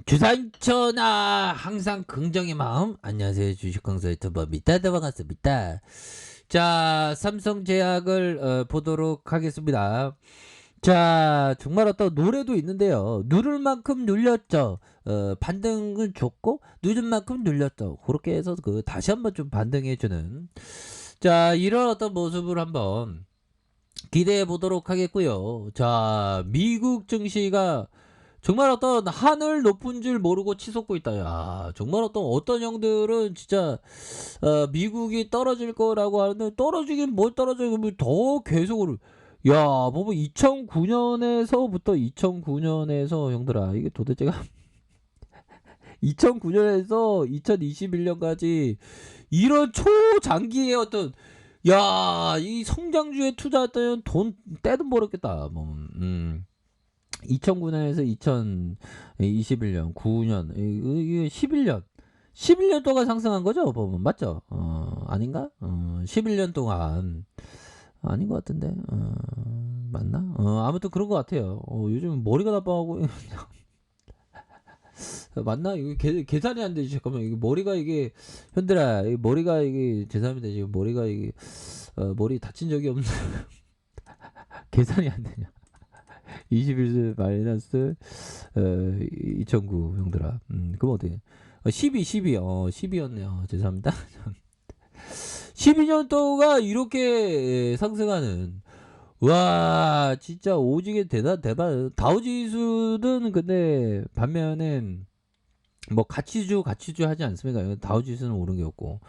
주산천하 항상 긍정의 마음. 안녕하세요, 주식강사 유튜버 미타다 반갑습니다. 자, 삼성제약을 보도록 하겠습니다. 자, 정말 어떤 노래도 있는데요. 누를 만큼 눌렸죠. 반등은 좋고 누른 만큼 눌렸죠. 그렇게 해서 다시 한번 좀 반등해주는, 자, 이런 어떤 모습을 한번 기대해 보도록 하겠고요. 자, 미국 증시가 정말 어떤 하늘 높은 줄 모르고 치솟고 있다. 야, 정말 어떤 형들은 진짜 미국이 떨어질 거라고 하는데, 떨어지긴 뭘 떨어지긴 더 계속으로. 야, 보면 2009년에서부터 2009년에서 형들아, 이게 도대체가 2009년에서 2021년까지 이런 초장기의 어떤, 야, 이 성장주에 투자했던 돈 떼도 모르겠다. 뭐, 2009년에서 2021년, 9년, 이게 11년 동안 상승한 거죠, 보면. 맞죠? 아닌가? 11년 동안. 아닌 것 같은데, 맞나? 아무튼 그런 것 같아요. 요즘 머리가 나빠하고, 맞나? 이거 계산이 안 되지. 잠깐만, 이게 머리가 이게, 현들아, 머리가 이게, 죄송합니다. 지금 머리가 이게, 머리 다친 적이 없는, 계산이 안 되냐. 21 마이너스 2009 형들아. 그럼 어떻게? 12 12였네요. 죄송합니다. 12년 동안 이렇게 상승하는, 와, 진짜 오지게 대박. 다우지수는 근데 반면에 뭐 가치주 하지 않습니까? 다우지수는 오른 게 없고.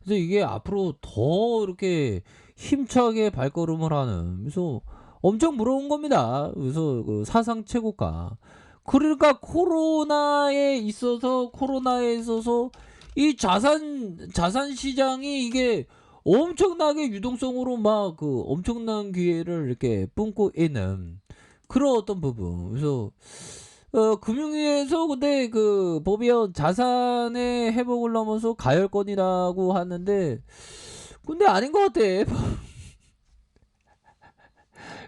그래서 이게 앞으로 더 이렇게 힘차게 발걸음을 하는, 그래서 엄청 부러운 겁니다. 그래서 사상 최고가. 그러니까 코로나에 있어서 이 자산 시장이 이게 엄청나게 유동성으로 막 엄청난 기회를 이렇게 뿜고 있는 그런 어떤 부분. 그래서 금융위에서 근데 보면 자산의 회복을 넘어서 가열권이라고 하는데, 근데 아닌 것 같아.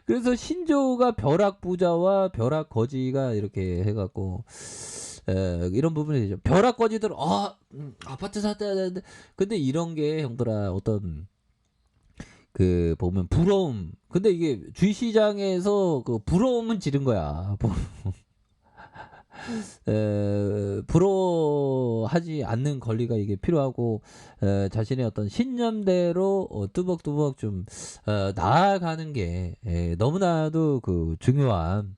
그래서 신조가 벼락 부자와 벼락 거지가 이렇게 해갖고, 이런 부분이죠. 벼락 거지들, 아파트 샀야 되는데, 근데 이런 게 형들아, 어떤, 보면 부러움. 근데 이게 주식시장에서 부러움은 지른 거야. 부러워하지 않는 권리가 이게 필요하고, 자신의 어떤 신념대로 뚜벅뚜벅 좀 나아가는 게 너무나도 중요한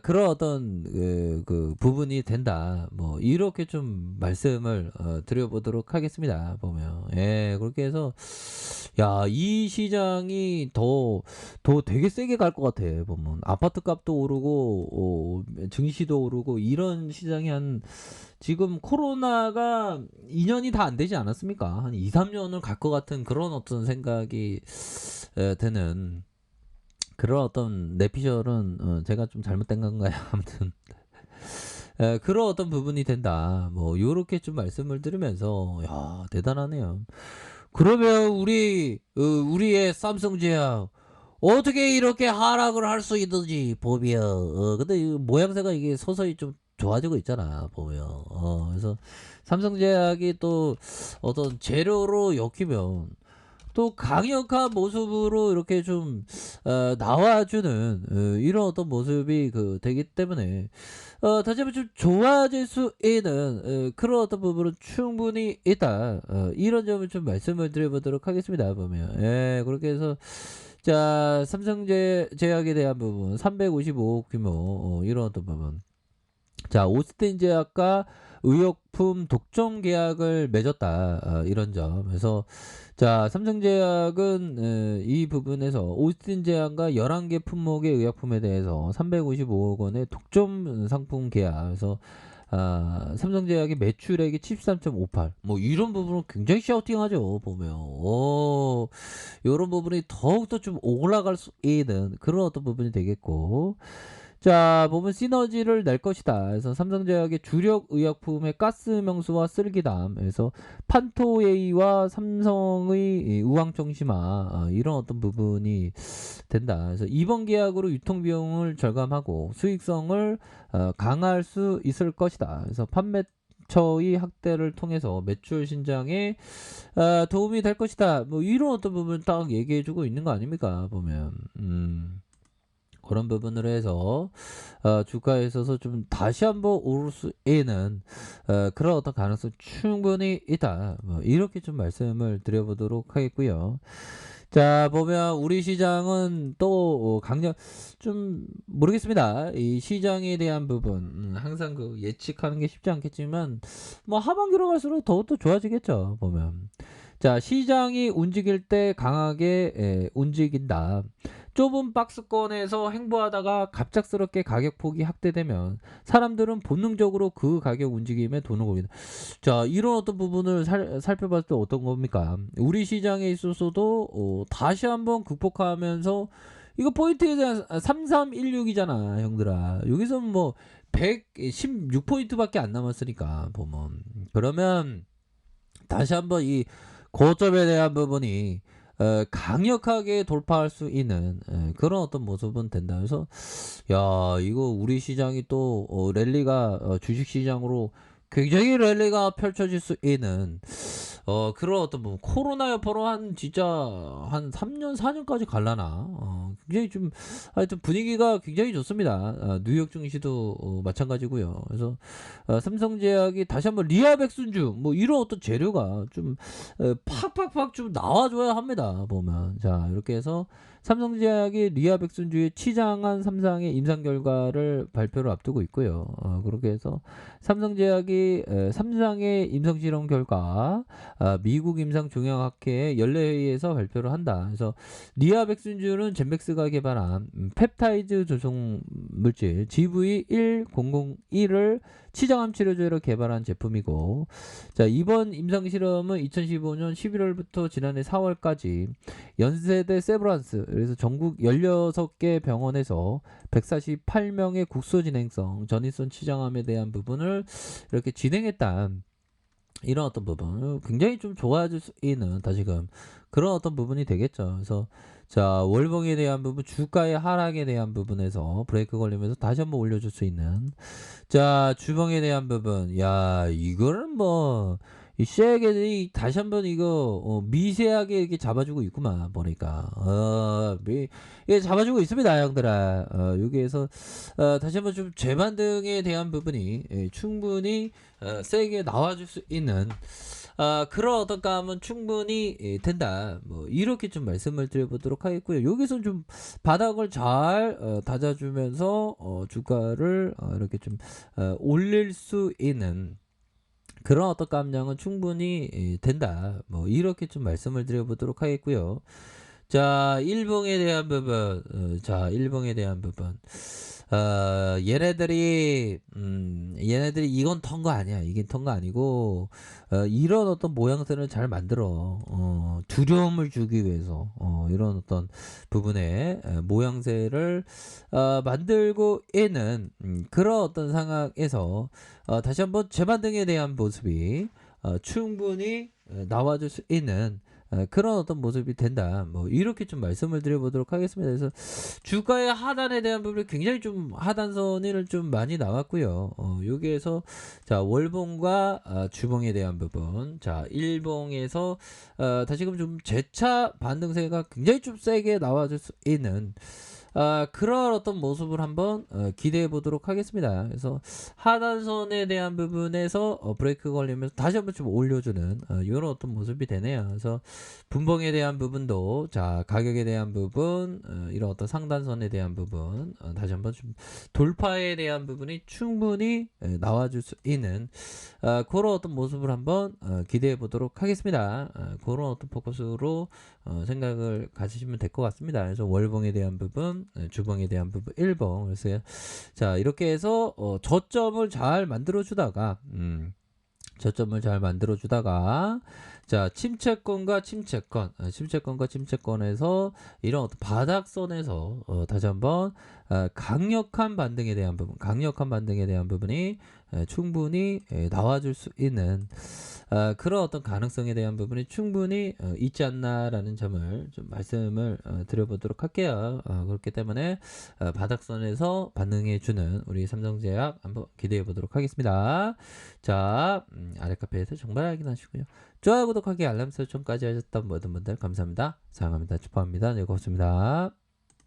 그런 어떤 부분이 된다. 뭐 이렇게 좀 말씀을 드려보도록 하겠습니다. 보면, 그렇게 해서, 야, 이 시장이 더 되게 세게 갈 것 같아. 보면 아파트 값도 오르고 증시도 오르고, 이런 시장이 지금 코로나가 2년이 다 안 되지 않았습니까? 한 2, 3년을 갈 것 같은 그런 어떤 생각이 드는 그런 어떤 내피셜은, 제가 좀 잘못된 건가요? 아무튼 그런 어떤 부분이 된다. 뭐 요렇게 좀 말씀을 드리면서, 야, 대단하네요. 그러면 우리의 삼성제약 어떻게 이렇게 하락을 할 수 있는지 보면, 근데 이 모양새가 이게 서서히 좀 좋아지고 있잖아, 보면. 그래서 삼성제약이 또 어떤 재료로 엮이면 또 강력한 모습으로 이렇게 좀 나와주는 이런 어떤 모습이 되기 때문에, 다시 한번 좀 좋아질 수 있는 그런 어떤 부분은 충분히 있다. 이런 점을 좀 말씀을 드려보도록 하겠습니다. 보면, 그렇게 해서, 자, 삼성제약에 대한 부분 355억 규모, 이런 어떤 부분. 자, 오스틴 제약과 의약품 독점 계약을 맺었다. 이런 점. 그래서, 자, 삼성제약은 이 부분에서 오스틴 제약과 11개 품목의 의약품에 대해서 355억 원의 독점 상품 계약. 그래서 삼성제약의 매출액이 73.58. 뭐 이런 부분은 굉장히 샤우팅하죠. 보면. 이런 부분이 더욱더 좀 올라갈 수 있는 그런 어떤 부분이 되겠고. 자, 보면 시너지를 낼 것이다. 그래서 삼성제약의 주력 의약품의 가스 명수와 쓸기담, 그래서 판토에이와 삼성의 이 우황청심화, 이런 어떤 부분이 된다. 그래서 이번 계약으로 유통 비용을 절감하고 수익성을 강화할 수 있을 것이다. 그래서 판매처의 확대를 통해서 매출 신장에 도움이 될 것이다. 뭐 이런 어떤 부분 딱 얘기해주고 있는 거 아닙니까? 보면. 그런 부분으로 해서 주가에 있어서 좀 다시 한번 오를 수 있는 그런 어떤 가능성 충분히 있다. 뭐 이렇게 좀 말씀을 드려보도록 하겠고요. 자, 보면 우리 시장은 또 강력 좀 모르겠습니다. 이 시장에 대한 부분 항상 그 예측하는 게 쉽지 않겠지만 뭐 하반기로 갈수록 더욱더 좋아지겠죠. 보면 자, 시장이 움직일 때 강하게 움직인다. 좁은 박스권에서 행보하다가 갑작스럽게 가격폭이 확대되면 사람들은 본능적으로 그 가격 움직임에 돈을 걸린다. 자, 이런 어떤 부분을 살펴봤을 때 어떤 겁니까? 우리 시장에 있어서도 다시 한번 극복하면서 이거 포인트에 대한 3316이잖아, 형들아. 여기서 뭐 116포인트밖에 안 남았으니까 보면 그러면 다시 한번 이 고점에 대한 부분이 강력하게 돌파할 수 있는 그런 어떤 모습은 된다. 그래서 야, 이거 우리 시장이 또 랠리가 주식 시장으로 굉장히 랠리가 펼쳐질 수 있는 그런 어떤 뭐 코로나 여파로 한 진짜 한 3년 4년까지 갈라나 굉장히 좀 하여튼 분위기가 굉장히 좋습니다. 뉴욕 증시도 마찬가지고요. 그래서 삼성제약이 다시 한번 리아백순주 뭐 이런 어떤 재료가 좀 팍팍팍 좀 나와줘야 합니다. 보면 자, 이렇게 해서 삼성제약이 리아백순주의 치장한 3상의 임상 결과를 발표를 앞두고 있고요. 그렇게 해서 삼성제약이 3상의 임상 실험 결과 미국 임상종양학회 연례회의에서 발표를 한다. 그래서 리아백순주는 젠백스가 개발한 펩타이드 조성 물질 GV1001을 치장암 치료제로 개발한 제품이고, 자, 이번 임상 실험은 2015년 11월부터 지난해 4월까지 연세대 세브란스, 그래서 전국 16개 병원에서 148명의 국소 진행성 전이성 치장암에 대한 부분을 이렇게 진행했다. 이런 어떤 부분 굉장히 좀 좋아질 수 있는 다시금 그런 어떤 부분이 되겠죠. 그래서 자, 월봉에 대한 부분, 주가의 하락에 대한 부분에서 브레이크 걸리면서 다시 한번 올려줄 수 있는, 자, 주봉에 대한 부분, 야, 이거는 뭐 이 세게 다시 한번 이거 미세하게 이렇게 잡아주고 있구만 보니까 예, 잡아주고 있습니다, 형들아. 여기에서 다시 한번 좀 재반등에 대한 부분이 충분히 세게 나와줄 수 있는 그런 어떤 감은 충분히 된다. 뭐 이렇게 좀 말씀을 드려보도록 하겠고요. 여기서 좀 바닥을 잘 다져주면서 주가를 이렇게 좀 올릴 수 있는 그런 어떤 감량은 충분히 된다. 뭐 이렇게 좀 말씀을 드려보도록 하겠고요. 자, 일봉에 대한 부분, 자, 일봉에 대한 부분. 얘네들이 이건 턴 거 아니야. 이게 턴 거 아니고, 이런 어떤 모양새를 잘 만들어. 두려움을 주기 위해서, 이런 어떤 부분에 모양새를, 만들고 있는, 그런 어떤 상황에서, 다시 한번 재반등에 대한 모습이, 충분히 나와줄 수 있는, 그런 어떤 모습이 된다. 뭐 이렇게 좀 말씀을 드려보도록 하겠습니다. 그래서 주가의 하단에 대한 부분이 굉장히 좀 하단선을 좀 많이 나왔고요. 여기에서 자, 월봉과 주봉에 대한 부분, 자, 일봉에서 다시금 좀 재차 반등세가 굉장히 좀 세게 나와줄 수 있는 그런 어떤 모습을 한번 기대해 보도록 하겠습니다. 그래서 하단선에 대한 부분에서 브레이크 걸리면서 다시 한번 좀 올려주는 이런 어떤 모습이 되네요. 그래서 분봉에 대한 부분도, 자, 가격에 대한 부분, 이런 어떤 상단선에 대한 부분, 다시 한번 좀 돌파에 대한 부분이 충분히 나와줄 수 있는 그런 어떤 모습을 한번 기대해 보도록 하겠습니다. 그런 어떤 포커스로 생각을 가지시면 될 것 같습니다. 그래서 월봉에 대한 부분, 주봉에 대한 부분, 일봉. 그래서 자, 이렇게 해서 저점을 잘 만들어 주다가 자, 침체권과 침체권에서 이런 어떤 바닥선에서 다시 한번 강력한 반등에 대한 부분이 충분히 나와줄 수 있는 그런 어떤 가능성에 대한 부분이 충분히 있지 않나라는 점을 좀 말씀을 드려보도록 할게요. 그렇기 때문에 바닥선에서 반응해주는 우리 삼성제약 한번 기대해 보도록 하겠습니다. 자, 아래 카페에서 정말 확인하시고요. 좋아요, 구독하기, 알람 설정까지 하셨던 모든 분들 감사합니다. 사랑합니다. 축하합니다. 네, 고맙습니다.